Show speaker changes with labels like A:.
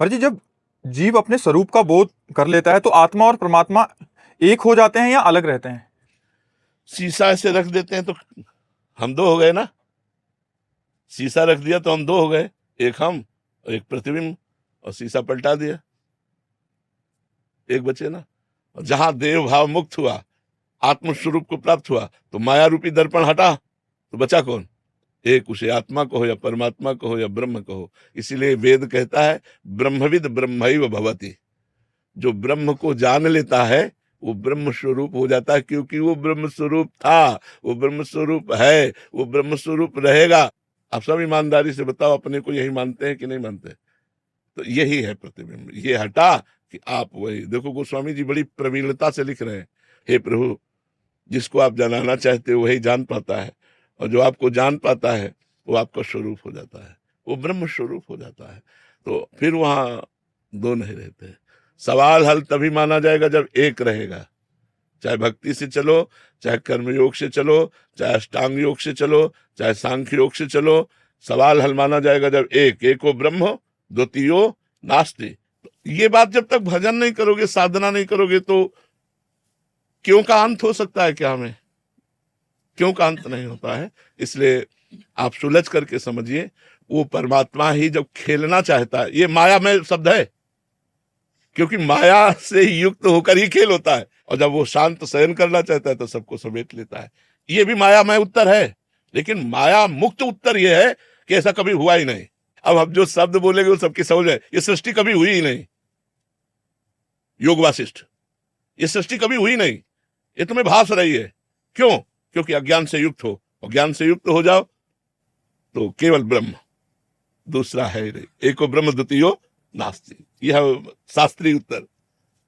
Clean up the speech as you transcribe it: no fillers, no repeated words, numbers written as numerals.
A: पर जी जब जीव अपने स्वरूप का बोध कर लेता है तो आत्मा और परमात्मा एक हो जाते हैं या अलग रहते हैं?
B: शीशा ऐसे रख देते हैं तो हम दो हो गए ना। शीशा रख दिया तो हम दो हो गए, एक हम और एक प्रतिबिंब, और शीशा पलटा दिया, एक बचे ना। और जहां देव भाव मुक्त हुआ, आत्म स्वरूप को प्राप्त हुआ, तो माया रूपी दर्पण हटा, तो बचा कौन? एक, उसे आत्मा कहो या परमात्मा कहो या ब्रह्म कहो। इसीलिए वेद कहता है ब्रह्मविद ब्रह्मैव भवति। जो ब्रह्म को जान लेता है वो ब्रह्म स्वरूप हो जाता है, क्योंकि वो ब्रह्म स्वरूप था, वो ब्रह्म स्वरूप है, वो ब्रह्म स्वरूप रहेगा। आप सब ईमानदारी से बताओ, अपने को यही मानते हैं कि नहीं मानते? तो यही है प्रतिबिंब। ये हटा कि आप वही देखो। गोस्वामी जी बड़ी प्रवीणता से लिख रहे हैं, हे प्रभु, जिसको आप जानना चाहते हो वही जान पाता है, और जो आपको जान पाता है वो आपका स्वरूप हो जाता है, वो ब्रह्म स्वरूप हो जाता है। तो फिर वहां दो नहीं रहते। सवाल हल तभी माना जाएगा जब एक रहेगा। चाहे भक्ति से चलो, चाहे कर्मयोग से चलो, चाहे अष्टांग योग से चलो, चाहे सांख्य योग से चलो, सवाल हल माना जाएगा जब एक, एको ब्रह्म द्वितीयो नास्ति। तो ये बात जब तक भजन नहीं करोगे, साधना नहीं करोगे, तो क्यों का अंत हो सकता है क्या? हमें क्यों का अंत नहीं होता है। इसलिए आप सुलझ करके समझिए, वो परमात्मा ही जब खेलना चाहता है, ये माया में शब्द है, क्योंकि माया से युक्त होकर ही खेल होता है, और जब वो शांत शयन करना चाहता है तो सबको समेट लेता है। ये भी माया में उत्तर है, लेकिन माया मुक्त उत्तर ये है कि ऐसा कभी हुआ ही नहीं। अब हम जो शब्द बोलेंगे वो सबकी समझ में, ये सृष्टि कभी हुई ही नहीं। योग वासिष्ठ, ये सृष्टि कभी हुई नहीं, ये तुम्हें भास रही है। क्यों? क्योंकि अज्ञान से युक्त हो, और ज्ञान से युक्त हो जाओ तो केवल ब्रह्म, दूसरा है ही नहीं। एको ब्रह्म द्वितीयो नास्ति। यह शास्त्रीय उत्तर।